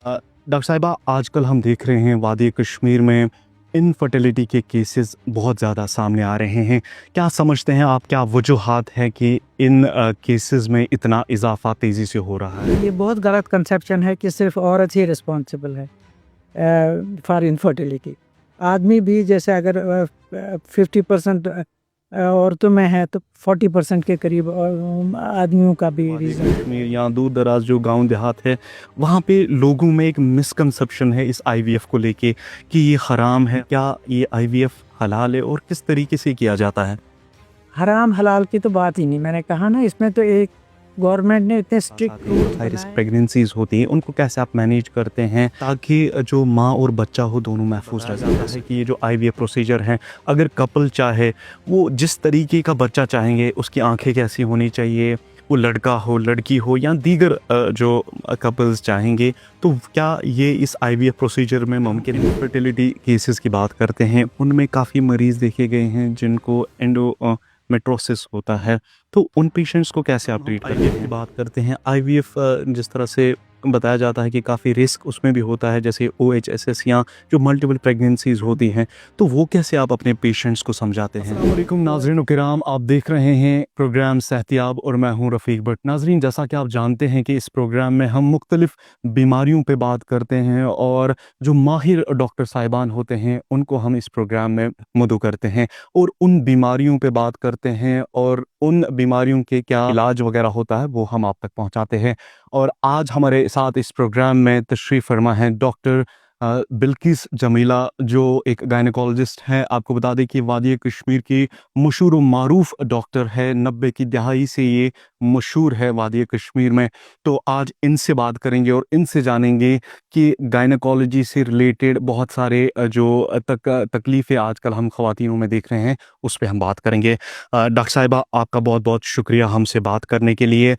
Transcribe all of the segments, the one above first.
Doctor साहिबा, आजकल हम देख रहे हैं वादी कश्मीर में इनफर्टिलिटी के केसेस बहुत ज़्यादा सामने आ रहे हैं। क्या समझते हैं आप, क्या वजूहात हैं कि इन केसेस में इतना इजाफा तेज़ी से हो रहा है? ये बहुत गलत कंसेप्शन है कि सिर्फ औरत ही रिस्पॉन्सिबल है फॉर इनफर्टिलिटी। आदमी भी जैसे अगर 50% औरतों में है तो 40% के करीब आदमियों का भी वादी रीज़न है। कश्मीर या दूर दराज जो गांव देहात है, वहाँ पे लोगों में एक मिसकंसेप्शन है इस आईवीएफ को लेके कि ये हराम है। क्या ये आईवीएफ हलाल है और किस तरीके से किया जाता है? हराम हलाल की तो बात ही नहीं, मैंने कहा ना, इसमें तो एक गवर्नमेंट ने इतने स्ट्रिक्ट रूल्स हाई रिस्क बनाए। प्रेगनेंसीज होती हैं, उनको कैसे आप मैनेज करते हैं ताकि जो माँ और बच्चा हो दोनों महफूज रह जाता है कि ये जो आईवीएफ प्रोसीजर है, अगर कपल चाहे वो जिस तरीके का बच्चा चाहेंगे, उसकी आंखें कैसी होनी चाहिए, वो लड़का हो लड़की हो या दीगर जो कपल्स चाहेंगे, तो क्या ये इस आईवीएफ प्रोसीजर में मुमकिन है? इनफर्टिलिटी केसेस की बात करते हैं, उनमें काफ़ी मरीज़ देखे गए हैं जिनको मेट्रोसिस होता है, तो उन पेशेंट्स को कैसे आप ट्रीट करते हैं? की बात करते हैं आईवीएफ, जिस तरह से बताया जाता है कि काफ़ी रिस्क उसमें भी होता है, जैसे ओएचएसएस या जो मल्टीपल प्रेगनेंसीज होती हैं, तो वो कैसे आप अपने पेशेंट्स को समझाते हैं? अस्सलाम वालेकुम नाज़रीन किराम, आप देख रहे हैं प्रोग्राम सेहतियाब और मैं हूँ रफ़ीक भट्ट। नाज़रीन, जैसा कि आप जानते हैं कि इस प्रोग्राम में हम मुख्तलिफ बीमारियों पे बात करते हैं और जो माहिर डॉक्टर साहिबान होते हैं उनको हम इस प्रोग्राम में मदऊ करते हैं और उन बीमारियों पे बात करते हैं और उन बीमारियों के क्या इलाज वगैरह होता है वो हम आप तक पहुंचाते हैं। और आज हमारे साथ इस प्रोग्राम में तशरीफ़ फरमा है डॉक्टर बिल्किस जमीला, जो एक गायनेकोलॉजिस्ट हैं। आपको बता दें कि वादी कश्मीर की मशहूर व मारूफ डॉक्टर है, 90 की दहाई से ये मशहूर है वादी कश्मीर में। तो आज इनसे बात करेंगे और इनसे जानेंगे कि गायनेकोलॉजी से रिलेटेड बहुत सारे जो तकलीफ़ें आजकल हम ख़वातीनों में देख रहे हैं, उस पे हम बात करेंगे। डॉक्टर साहिबा, आपका बहुत-बहुत शुक्रिया हमसे बात करने के लिए।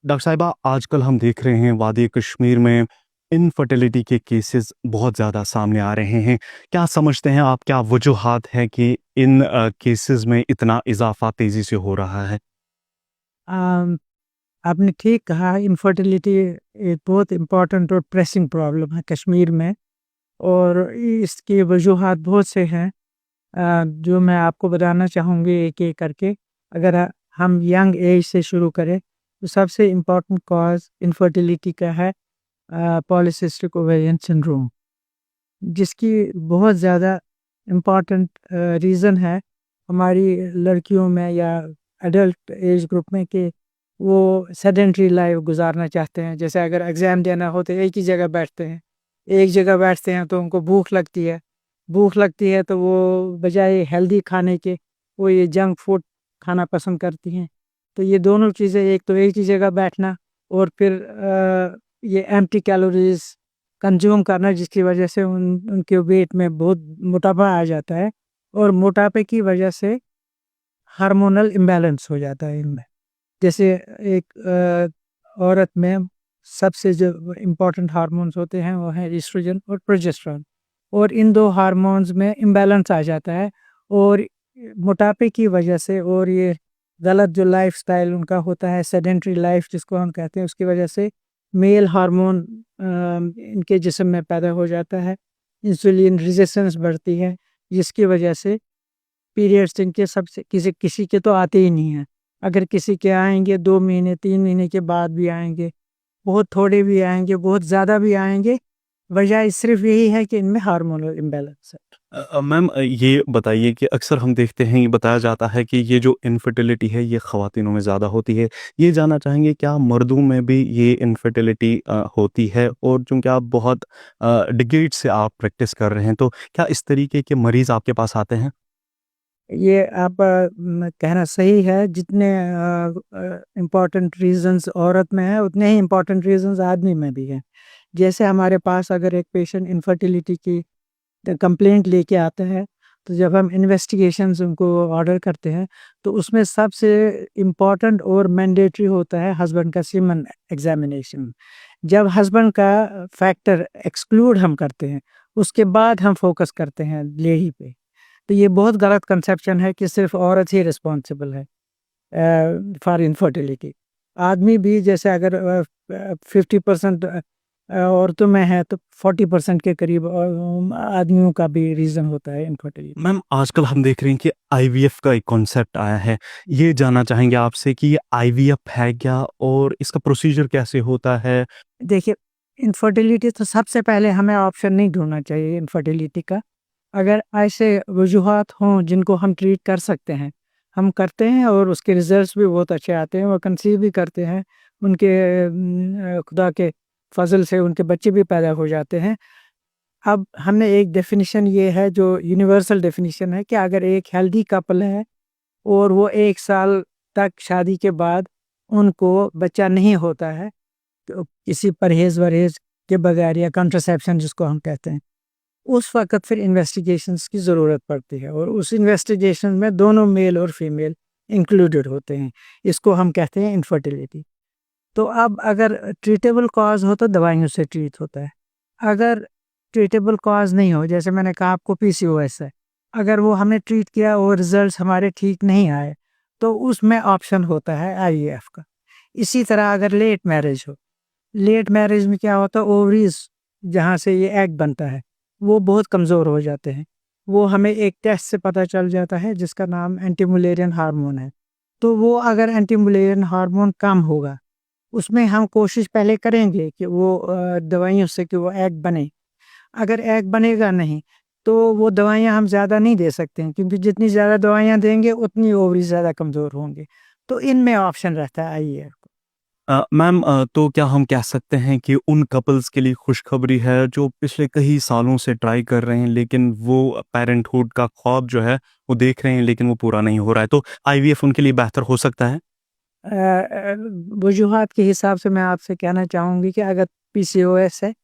डॉक्टर साहिबा, आजकल हम देख रहे हैं वादी कश्मीर में इनफर्टिलिटी के केसेस बहुत ज़्यादा सामने आ रहे हैं। क्या समझते हैं आप, क्या वजूहात हैं कि इन केसेस में इतना इज़ाफ़ा तेज़ी से हो रहा है? आम, आपने ठीक कहा, इनफर्टिलिटी एक बहुत इम्पोर्टेंट और प्रेसिंग प्रॉब्लम है कश्मीर में, और इसकी वजूहात बहुत से हैं, जो मैं आपको बताना चाहूँगी एक-एक करके। अगर हम यंग एज से शुरू करें तो सबसे इम्पोर्टेंट कॉज़ इनफर्टिलिटी का है पॉलीसिस्टिक ओवेरियन सिंड्रोम, जिसकी बहुत ज़्यादा इम्पोर्टेंट रीज़न है हमारी लड़कियों में या एडल्ट एज ग्रुप में कि वो सेडेंटरी लाइफ गुजारना चाहते हैं। जैसे अगर एग्ज़ाम देना हो तो एक ही जगह बैठते हैं, एक जगह बैठते हैं तो उनको भूख लगती है तो वो बजाय हेल्दी खाने के वो ये जंक फूड खाना पसंद करती हैं। तो ये दोनों चीज़ें, एक तो एक ही जगह बैठना और फिर ये एम्प्टी कैलोरीज़ कंज़्यूम करना, जिसकी वजह से उनके वेट में बहुत मोटापा आ जाता है, और मोटापे की वजह से हार्मोनल इम्बैलेंस हो जाता है इनमें। जैसे एक औरत में सबसे जो इम्पोर्टेंट हार्मोन्स होते हैं वो हैं एस्ट्रोजन और प्रोजेस्टेरोन, और इन 2 हार्मोन्स में इम्बैलेंस आ जाता है, और मोटापे की वजह से और ये गलत जो लाइफ़स्टाइल उनका होता है, सेडेंटरी लाइफ़ जिसको हम कहते हैं, उसकी वजह से मेल हार्मोन इनके जिस्म में पैदा हो जाता है, इंसुलिन रेजिस्टेंस बढ़ती है, जिसकी वजह से पीरियड्स इनके सबसे किसी किसी के तो आते ही नहीं हैं। अगर किसी के आएँगे 2 महीने 3 महीने के बाद भी आएँगे, बहुत थोड़े भी आएँगे, बहुत ज़्यादा भी आएँगे, वजह सिर्फ़ यही है कि इनमें हार्मोनल इम्बैलेंस है। मैम, ये बताइए कि अक्सर हम देखते हैं, ये बताया जाता है कि ये जो इनफर्टिलिटी है ये ख़वातीनों में ज़्यादा होती है। ये जानना चाहेंगे क्या मर्दों में भी ये इनफर्टिलिटी होती है? और चूँकि आप बहुत डिकेड से आप प्रैक्टिस कर रहे हैं, तो क्या इस तरीके के मरीज़ आपके पास आते हैं? ये आप कहना सही है, जितने इम्पोर्टेंट रीज़न्स औरत में हैं, उतने ही इम्पोर्टेंट रीज़न्स आदमी में भी हैं। जैसे हमारे पास अगर एक पेशेंट इनफर्टिलिटी की कंप्लेंट लेके आता है, तो जब हम इन्वेस्टिगेशंस उनको ऑर्डर करते हैं, तो उसमें सबसे इम्पोर्टेंट और मैंडेटरी होता है हस्बैंड का सीमन एग्ज़ामिनेशन। जब हस्बैंड का फैक्टर एक्सक्लूड हम करते हैं, उसके बाद हम फ़ोकस करते हैं लेडी पे। तो ये बहुत गलत कंसेप्शन है कि सिर्फ़ औरत ही रिस्पॉन्सिबल है फॉर इनफर्टिलिटी। आदमी भी जैसे अगर 50% औरतों में है तो 40% के करीब आदमियों का भी रीज़न होता है इनफर्टिलिटी। मैम आजकल हम देख रहे हैं कि आईवीएफ का एक कॉन्सेप्ट आया है। ये जानना चाहेंगे आपसे कि ये आईवीएफ है क्या और इसका प्रोसीजर कैसे होता है? देखिए, इनफर्टिलिटी तो सबसे पहले हमें ऑप्शन नहीं ढूँढना चाहिए इनफर्टिलिटी का। अगर ऐसे वजूहात हों जिनको हम ट्रीट कर सकते हैं, हम करते हैं और उसके रिज़ल्ट्स भी बहुत अच्छे आते हैं, वो कंसीव भी करते हैं। उनके खुदा के फ़ज़ल से उनके बच्चे भी पैदा हो जाते हैं। अब हमने एक डेफ़िनिशन ये है जो यूनिवर्सल डेफ़िनिशन है कि अगर एक हेल्दी कपल है और वो 1 साल तक शादी के बाद उनको बच्चा नहीं होता है, तो किसी परहेज़-वरहेज़ के बगैर या कॉन्ट्रासेप्शन जिसको हम कहते हैं, उस वक़्त फिर इन्वेस्टिगेशंस की ज़रूरत पड़ती है और उस इन्वेस्टिगेशन में दोनों मेल और फीमेल इंक्लूडेड होते हैं। इसको हम कहते हैं इनफर्टिलिटी। तो अब अगर ट्रीटेबल कॉज़ हो तो दवाइयों से ट्रीट होता है। अगर ट्रीटेबल कॉज़ नहीं हो, जैसे मैंने कहा आपको पीसीओएस है, अगर वो हमने ट्रीट किया और रिज़ल्ट्स हमारे ठीक नहीं आए, तो उसमें ऑप्शन होता है आईवीएफ का। इसी तरह अगर लेट मैरिज हो, लेट मैरिज में क्या होता है, ओवरीज़ जहाँ से ये एग बनता है, वो बहुत कमज़ोर हो जाते हैं। वो हमें एक टेस्ट से पता चल जाता है जिसका नाम एंटी मुलेरियन हार्मोन है। तो वो अगर एंटी मुलेरियन हार्मोन कम होगा, उसमें हम कोशिश पहले करेंगे कि वो दवाइयों से कि वो एग बने। अगर एग बनेगा नहीं, तो वो दवाइयाँ हम ज़्यादा नहीं दे सकते हैं क्योंकि जितनी ज़्यादा दवाइयाँ देंगे उतनी ओवरी ज़्यादा कमज़ोर होंगे। तो इनमें ऑप्शन रहता है आईवीएफ। मैम तो क्या हम कह सकते हैं कि उन कपल्स के लिए खुशखबरी है जो पिछले कई सालों से ट्राई कर रहे हैं लेकिन वो पैरेंटहुड का ख्वाब जो है वो देख रहे हैं लेकिन वो पूरा नहीं हो रहा है, तो आईवीएफ उनके लिए बेहतर हो सकता है? वजूहात के हिसाब से मैं आपसे कहना चाहूँगी कि अगर पीसीओएस है,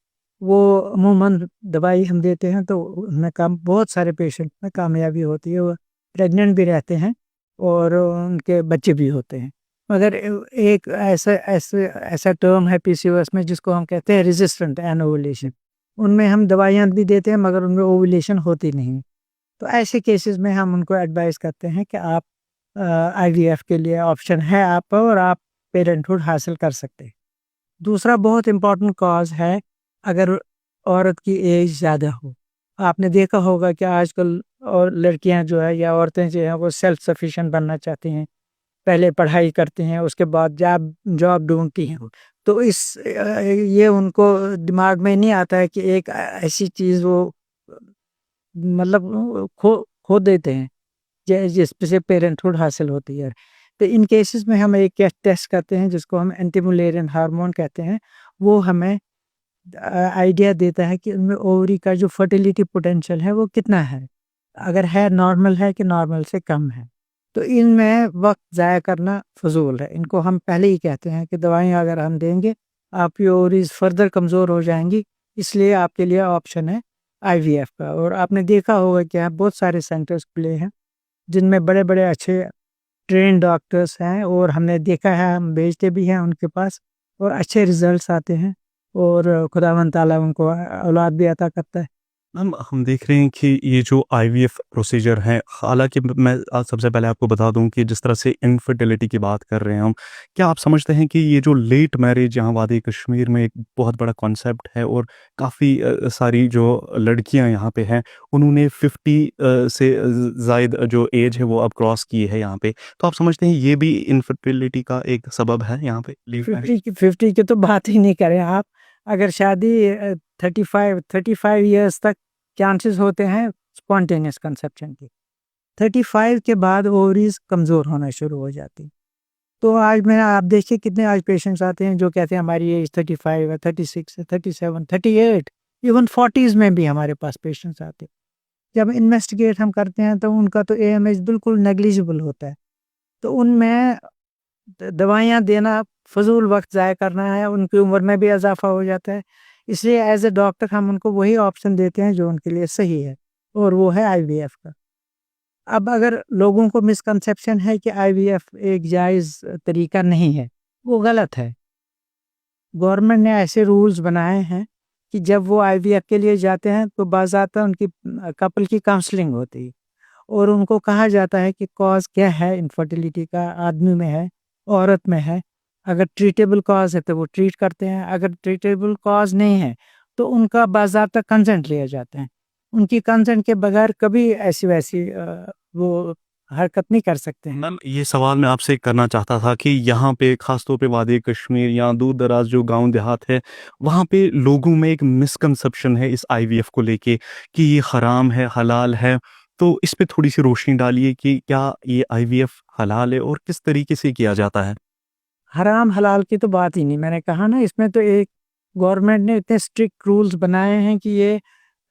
वो अमूमन दवाई हम देते हैं तो उनमें काम बहुत सारे पेशेंट में कामयाबी होती है, वो प्रेग्नेंट भी रहते हैं और उनके बच्चे भी होते हैं। मगर एक ऐसा टर्म है पीसीओएस में जिसको हम कहते हैं रेजिस्टेंट एनोवुलेशन, उनमें हम दवाइयाँ भी देते हैं मगर उनमें ओवुलेशन होती नहीं है। तो ऐसे केसेस में हम उनको एडवाइस करते हैं कि आप आईवीएफ के लिए ऑप्शन है आप पर और आप पेरेंटहुड हासिल कर सकते हैं। दूसरा बहुत इम्पोर्टेंट कॉज़ है, अगर औरत की एज ज़्यादा हो। आपने देखा होगा कि आजकल और लड़कियां जो है या औरतें जो हैं वो सेल्फ सफिशिएंट बनना चाहती हैं। पहले पढ़ाई करती हैं, उसके बाद जॉब जॉब ढूँढती हैं वो। तो ये उनको दिमाग में नहीं आता है कि एक ऐसी चीज़ वो मतलब खो देते हैं। जिससे पेरेंटहुड हासिल होती है। तो इन केसेस में हम एक टेस्ट करते हैं जिसको हम एंटी मुलेरियन हार्मोन कहते हैं। वो हमें आइडिया देता है कि उनमें ओवरी का जो फर्टिलिटी पोटेंशियल है वो कितना है। अगर है नॉर्मल है कि नॉर्मल से कम है। तो इनमें वक़्त ज़ाया करना फ़ुज़ूल है। इनको हम पहले ही कहते हैं कि दवाइयाँ अगर हम देंगे, आपकी ओवरीज़ फ़र्दर कमज़ोर हो जाएँगी, इसलिए आपके लिए ऑप्शन है आईवीएफ का। और आपने देखा होगा कि यहाँ बहुत सारे सेंटर्स खुले हैं। जिनमें बड़े-बड़े अच्छे ट्रेन्ड डॉक्टर्स हैं और हमने देखा है, हम भेजते भी हैं उनके पास और अच्छे रिज़ल्ट्स आते हैं और खुदावंद ताला उनको औलाद भी अता करता है। मैम हम देख रहे हैं कि ये जो आईवीएफ प्रोसीजर है, हालाँकि मैं सबसे पहले आपको बता दूँ कि जिस तरह से इनफर्टिलिटी की बात कर रहे हैं हम, क्या आप समझते हैं कि ये जो लेट मैरिज यहाँ वादी कश्मीर में एक बहुत बड़ा कॉन्सेप्ट है और काफ़ी सारी जो लड़कियाँ यहाँ पे हैं, उन्होंने 50 से ज़ायद जो एज है वो अब क्रॉस की है यहाँ पे। तो आप समझते हैं ये भी इनफर्टिलिटी का एक सबब है यहाँ पे लेट मैरिज? 50 की तो बात ही नहीं करें आप। अगर शादी 35 इयर्स तक चांसेस होते हैं स्पॉन्टेनियस कंसेप्शन के। 35 के बाद ओवरीज़ कमज़ोर होना शुरू हो जाती हैं। तो आज मैं आप देखिए कितने आज पेशेंट्स आते हैं जो कहते हैं हमारी एज 35 है, 36 है, 37, 38, इवन 40s में भी हमारे पास पेशेंट्स आते हैं। जब इन्वेस्टिगेट हम करते हैं तो उनका तो एएमएच बिल्कुल नेग्लिजिबल होता है। तो उनमें दवाइयाँ देना फ़ुज़ूल वक़्त ज़ाया करना है, उनकी उम्र में भी इज़ाफ़ा हो जाता है। इसलिए एज़ अ डॉक्टर हम उनको वही ऑप्शन देते हैं जो उनके लिए सही है और वो है आईवीएफ का। अब अगर लोगों को मिसकंसेप्शन है कि आईवीएफ एक जायज़ तरीका नहीं है, वो गलत है। गवर्नमेंट ने ऐसे रूल्स बनाए हैं कि जब वो आईवीएफ के लिए जाते हैं तो बाज़ाब्ता उनकी कपल की काउंसलिंग होती है और उनको कहा जाता है कि कॉज़ क्या है इनफर्टिलिटी का, आदमी में है, औरत में है। अगर ट्रीटेबल कॉज है तो वो ट्रीट करते हैं, अगर ट्रीटेबल कॉज नहीं है तो उनका बाज़ाब्ता कंसेंट लिया जाता है। उनकी कंसेंट के बगैर कभी ऐसी वैसी वो हरकत नहीं कर सकते हैं। मैम ये सवाल मैं आपसे करना चाहता था कि यहाँ पे ख़ास तौर पे वादी कश्मीर या दूर-दराज़ जो गाँव देहात है, वहाँ पे लोगों में एक मिसकंसेप्शन है इस आईवीएफ को लेके कि ये हराम है, हलाल है। तो इस पे थोड़ी-सी रोशनी डालिए कि क्या ये आईवीएफ हलाल है और किस तरीके से किया जाता है? हराम हलाल की तो बात ही नहीं, मैंने कहा ना इसमें तो एक गवर्नमेंट ने इतने स्ट्रिक्ट रूल्स बनाए हैं कि ये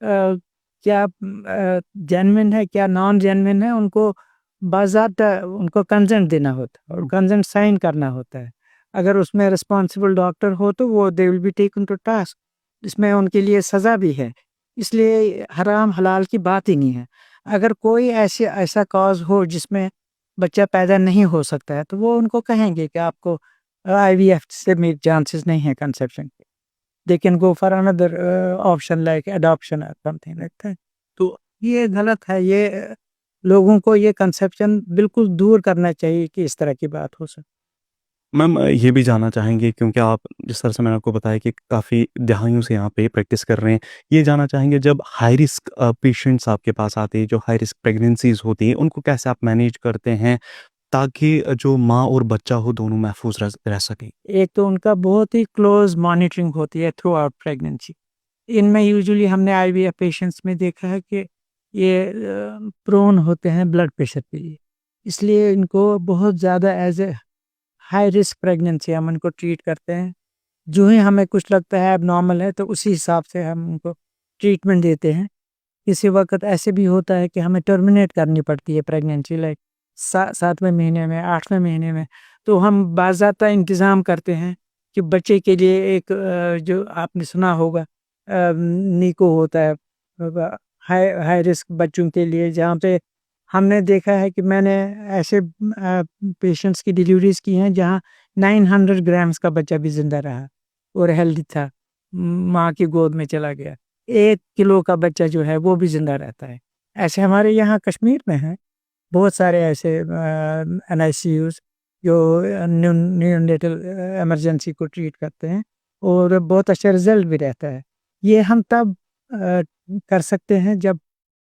क्या जेन्युइन है क्या नॉन जेन्युइन है उनको बाज़ाब्ता उनको कंसेंट देना होता है और कंसेंट साइन करना होता है। अगर उसमें रिस्पॉन्सिबल डॉक्टर हो तो वो they will be taken to task, इसमें उनके लिए सज़ा भी है। इसलिए हराम हलाल की बात ही नहीं है। अगर कोई ऐसा कॉज़ हो जिसमें बच्चा पैदा नहीं हो सकता है तो वो उनको कहेंगे कि आपको आईवीएफ से मेरे चांसेस नहीं है कंसेप्शन के। They can go for another option like adoption और समथिंग लाइक दैट। तो ये गलत है, ये लोगों को ये कंसेप्शन बिल्कुल दूर करना चाहिए कि इस तरह की बात हो सके। मैम ये भी जानना चाहेंगे क्योंकि आप जिस तरह से मैंने आपको बताया कि काफ़ी दहाइयों से यहाँ पे प्रैक्टिस कर रहे हैं। ये जानना चाहेंगे जब हाई रिस्क पेशेंट्स आपके पास आते हैं, जो हाई रिस्क प्रेगनेंसीज़ होती हैं, उनको कैसे आप मैनेज करते हैं ताकि जो माँ और बच्चा हो दोनों महफूज़ रह रह सकें? एक तो उनका बहुत ही क्लोज मॉनिटरिंग होती है थ्रू आउट प्रेगनेंसी। इनमें यूजुअली हमने आईवीएफ पेशेंट्स में देखा है कि ये प्रोन होते हैं ब्लड प्रेशर के लिए, इसलिए इनको बहुत ज़्यादा as a high risk pregnancy हम उनको ट्रीट करते हैं। जो ही हमें कुछ लगता है अब नॉर्मल है तो उसी हिसाब से हम उनको ट्रीटमेंट देते हैं। किसी वक्त ऐसे भी होता है कि हमें टर्मिनेट करनी पड़ती है प्रेगनेंसी लाइक 7वें महीने में 8वें महीने में, तो हम बाज़ाब्ता इंतज़ाम करते हैं कि बच्चे के लिए एक जो आपने सुना होगा निको होता है हाई हाई रिस्क बच्चों के लिए, जहाँ पे हमने देखा है कि मैंने ऐसे पेशेंट्स की डिलीवरीज की हैं जहाँ 900 ग्राम्स का बच्चा भी जिंदा रहा और हेल्दी था, माँ की गोद में चला गया। 1 किलो का बच्चा जो है वो भी जिंदा रहता है। ऐसे हमारे यहाँ कश्मीर में है बहुत सारे ऐसे एनआईसीयूज जो न्यूनेटल इमरजेंसी को ट्रीट करते हैं और बहुत अच्छा रिजल्ट भी रहता है। ये हम तब कर सकते हैं जब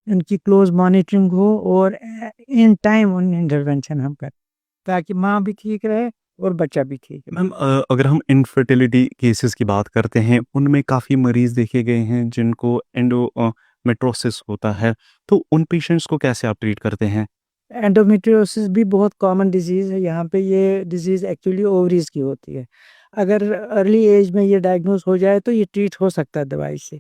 उनकी क्लोज मॉनिटरिंग हो और इन टाइम उन इंटरवेंशन हम करें ताकि माँ भी ठीक रहे और बच्चा भी ठीक रहे। मैम अगर हम इनफर्टिलिटी केसेस की बात करते हैं, उनमें काफ़ी मरीज़ देखे गए हैं जिनको मेट्रोसिस होता है, तो उन पेशेंट्स को कैसे आप ट्रीट करते हैं? एंडोमेट्रियोसिस भी बहुत कॉमन डिजीज़ है यहाँ पे, ये डिजीज़ एक्चुअली ओवरीज़ की होती है। अगर अर्ली एज में ये डायग्नोज हो जाए तो ये ट्रीट हो सकता है दवाई से।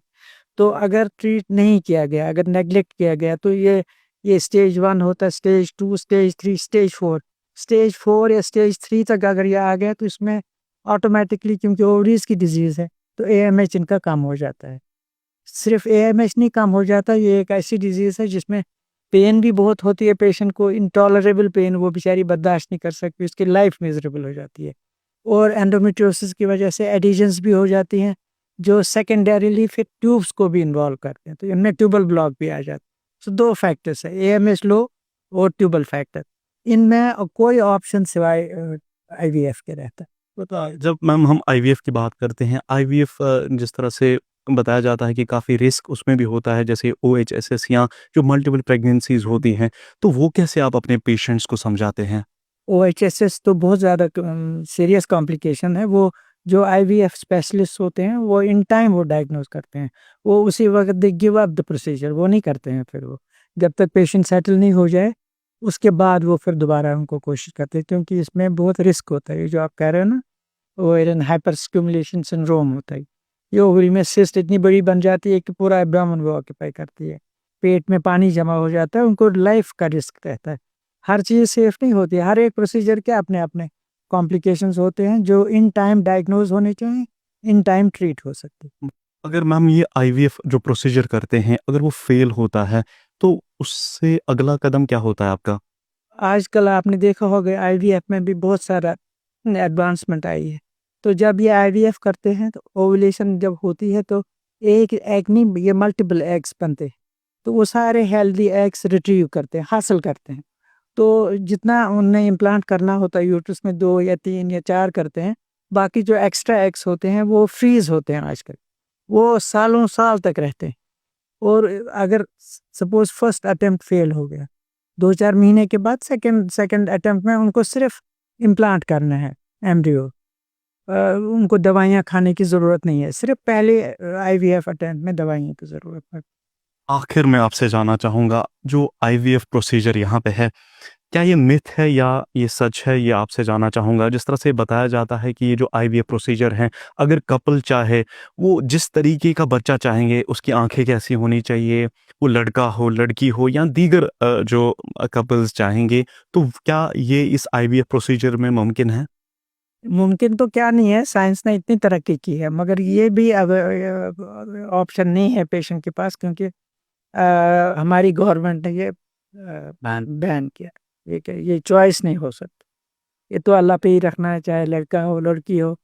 तो अगर ट्रीट नहीं किया गया, अगर नेग्लेक्ट किया गया तो ये स्टेज 1 होता है, स्टेज 2, स्टेज 3, स्टेज 4। स्टेज 4 या स्टेज 3 तक अगर ये आ गया तो इसमें ऑटोमैटिकली, क्योंकि ओवरीज़ की डिज़ीज़ है, तो एएमएच इनका कम हो जाता है। सिर्फ़ एएमएच नहीं कम हो जाता, ये एक ऐसी डिज़ीज़ है जिसमें पेन भी बहुत होती है पेशेंट को, इंटॉलरेबल पेन, वो बेचारी बर्दाश्त नहीं कर सकती, उसकी लाइफ़ मिज़रेबल हो जाती है। और एंडोमेट्रियोसिस की वजह से एडिशंस भी हो जाती हैं, जो सेकेंडरीली फिर ट्यूब्स को भी इन्वॉल्व करते हैं, तो इनमें ट्यूबल ब्लॉक भी आ जाता है। सो 2 फैक्टर्स है, एएमएच लो और ट्यूबल फैक्टर। इनमें कोई ऑप्शन सिवाय आईवीएफ के रहता है। जब मैम हम आईवीएफ की बात करते हैं, आईवीएफ जिस तरह से बताया जाता है कि काफ़ी रिस्क उसमें भी होता है, जैसे ओएचएसएस या जो मल्टीपल प्रेगनेंसीज़ होती हैं, तो वो कैसे आप अपने पेशेंट्स को समझाते हैं? ओएचएसएस तो बहुत ज़्यादा सीरियस कॉम्प्लिकेशन है, वो जो आईवीएफ स्पेशलिस्ट होते हैं वो इन टाइम वो डायग्नोज़ करते हैं। वो उसी वक़्त they give up the procedure, वो नहीं करते हैं फिर वो। जब तक पेशेंट सेटल नहीं हो जाए, उसके बाद वो फिर दोबारा उनको कोशिश करते हैं, क्योंकि इसमें बहुत रिस्क होता है। ये जो आप कह रहे हो ना, ओवेरियन हाइपरस्टिमुलेशन सिंड्रोम होता है। ये ओवरी में सिस्ट इतनी बड़ी बन जाती है कि पूरा एब्डोमेन वो ऑक्यूपाई करती है। पेट में पानी जमा हो जाता है, उनको लाइफ़ का रिस्क रहता है। हर चीज़ सेफ नहीं होती है, हर एक प्रोसीजर के अपने-अपने कॉम्प्लिकेशंस होते हैं जो इन टाइम डायग्नोज़ होने चाहिए, इन टाइम ट्रीट हो सकते हैं। अगर मैम ये आईवीएफ जो प्रोसीजर करते हैं, अगर वो फेल होता है, तो उससे अगला कदम क्या होता है आपका? आजकल आपने देखा होगा आईवीएफ में भी बहुत सारा एडवांसमेंट आई है। तो जब ये आईवीएफ करते हैं तो ओव्यूलेशन जब होती है तो एक एग नहीं, ये मल्टीपल एग्स बनते हैं। तो वो सारे हेल्दी एग्स रिट्रीव करते हैं, हासिल करते हैं। तो जितना उन्हें इम्प्लांट करना होता है यूट्रस में 2 या 3 या 4 करते हैं, बाकी जो एक्स्ट्रा एग्स होते हैं वो फ्रीज होते हैं आजकल, वो सालों साल तक रहते हैं। और अगर सपोज फर्स्ट अटेम्प्ट फेल हो गया, 2-4 महीने के बाद सेकंड अटेम्प्ट में उनको सिर्फ इम्प्लांट करना है एम्ब्रियो। उनको दवाइयाँ खाने की ज़रूरत नहीं है, सिर्फ पहले IVF अटेम्प्ट में दवाइयों की ज़रूरत है। आखिर में आपसे जानना चाहूँगा, जो IVF प्रोसीजर यहाँ पे है, क्या ये मिथ है या ये सच है, ये आपसे जानना चाहूँगा। जिस तरह से बताया जाता है कि ये जो IVF प्रोसीजर हैं, अगर कपल चाहे, वो जिस तरीके का बच्चा चाहेंगे, उसकी आँखें कैसी होनी चाहिए, वो लड़का हो, लड़की हो या दीगर जो कपल्स चाहेंगे, तो क्या ये इस IVF प्रोसीजर में मुमकिन है? मुमकिन तो क्या नहीं है, साइंस ने इतनी तरक्की की है, मगर ये भी अब ऑप्शन नहीं है पेशेंट के पास, क्योंकि हमारी गवर्नमेंट ने ये बैन किया। ये चॉइस नहीं हो सकती, ये तो अल्लाह पे ही रखना है, चाहे लड़का हो लड़की हो,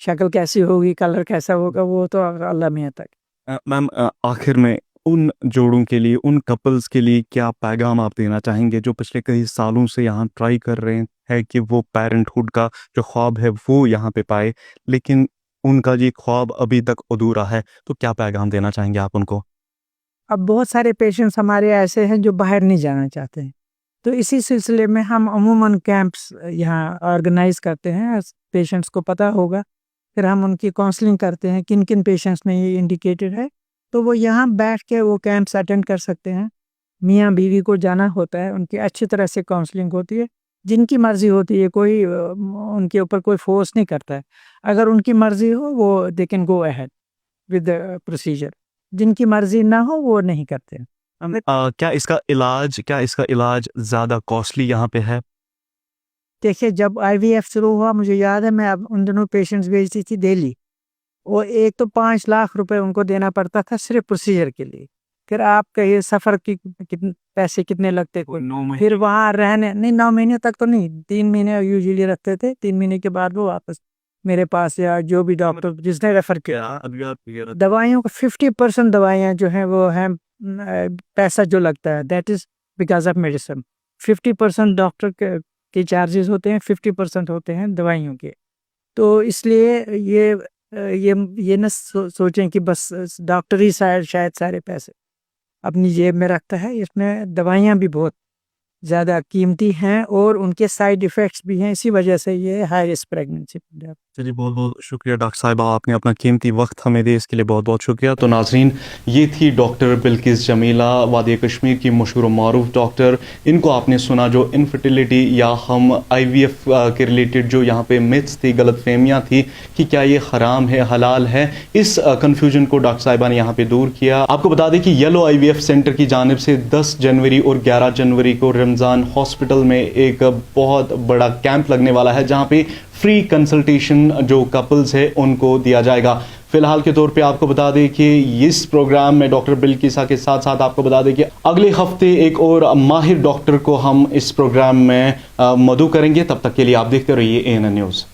शक्ल कैसी होगी, कलर कैसा होगा, वो तो अल्लाह मियाँ तक। मैम, आखिर में उन जोड़ों के लिए, उन कपल्स के लिए क्या पैगाम आप देना चाहेंगे जो पिछले कई सालों से यहाँ ट्राई कर रहे हैं कि वो पेरेंटहुड का जो ख्वाब है वो यहाँ पे पाए, लेकिन उनका ये ख्वाब अभी तक अधूरा है, तो क्या पैगाम देना चाहेंगे आप उनको? अब बहुत सारे पेशेंट्स हमारे ऐसे हैं जो बाहर नहीं जाना चाहते हैं, तो इसी सिलसिले में हम अमूमन कैंप्स यहाँ ऑर्गेनाइज करते हैं। पेशेंट्स को पता होगा, फिर हम उनकी काउंसलिंग करते हैं किन किन पेशेंट्स में ये इंडिकेटेड है, तो वो यहाँ बैठ के वो कैंप्स अटेंड कर सकते हैं। मियाँ बीवी को जाना होता है, उनकी अच्छी तरह से काउंसलिंग होती है, जिनकी मर्जी होती है, कोई उनके ऊपर कोई फोर्स नहीं करता है। अगर उनकी मर्जी हो वो they can go ahead with the procedure, जिनकी मर्जी ना हो वो नहीं करते हैं। क्या इसका इलाज ज़्यादा कॉस्टली यहाँ पे है? देखिए, जब IVF शुरू हुआ, मुझे याद है मैं अब उन दिनों पेशेंट्स भेजती थी दिल्ली, वो एक तो 5 लाख रुपए उनको देना पड़ता था सिर्फ प्रोसीजर के लिए। फिर आप कहिए सफ़र की पैसे कितने लगते थे, फिर वहाँ रहने नहीं, 9 महीने तक तो नहीं, 3 महीने यूजुअली रखते थे, 3 महीने के बाद वो वापस मेरे पास या जो भी डॉक्टर जिसने रेफर किया। दवाइयों का 50% दवाइयाँ जो हैं वो हैं, पैसा जो लगता है that is because of medicine. 50% doctor के चार्जेस होते हैं, 50% होते हैं दवाइयों के। तो इसलिए ये न सोचें कि बस डॉक्टर ही शायद सारे पैसे अपनी जेब में रखता है। इसमें दवाइयाँ भी बहुत ज़्यादा कीमती हैं और उनके साइड इफ़ेक्ट्स भी हैं, इसी वजह से ये हाई रिस्क प्रेगनेंसी। चलिए, बहुत बहुत शुक्रिया डॉक्टर साहिबा, आपने अपना कीमती वक्त हमें दिया, इसके लिए बहुत बहुत शुक्रिया। तो नाज़रीन, ये थी डॉक्टर बिल्किस जमीला, वादी कश्मीर की मशहूर मारूफ डॉक्टर। इनको आपने सुना जो इनफर्टिलिटी या हम IVF के रिलेटेड जो यहाँ पे मिथ्स थी, गलतफहमियाँ थी कि क्या ये हराम है हलाल है, इस कन्फ्यूजन को डॉक्टर साहिबा ने यहाँ पे दूर किया। आपको बता दें कि येलो IVF सेंटर की जानिब से 10 जनवरी और 11 जनवरी को रमज़ान हॉस्पिटल में एक बहुत बड़ा कैंप लगने वाला है, जहाँ पे फ्री कंसल्टेशन जो कपल्स है उनको दिया जाएगा। फिलहाल के तौर पे आपको बता दें कि इस प्रोग्राम में डॉक्टर बिल्किसा के साथ साथ आपको बता दें कि अगले हफ्ते एक और माहिर डॉक्टर को हम इस प्रोग्राम में मदऊ करेंगे। तब तक के लिए आप देखते रहिए ANN न्यूज़।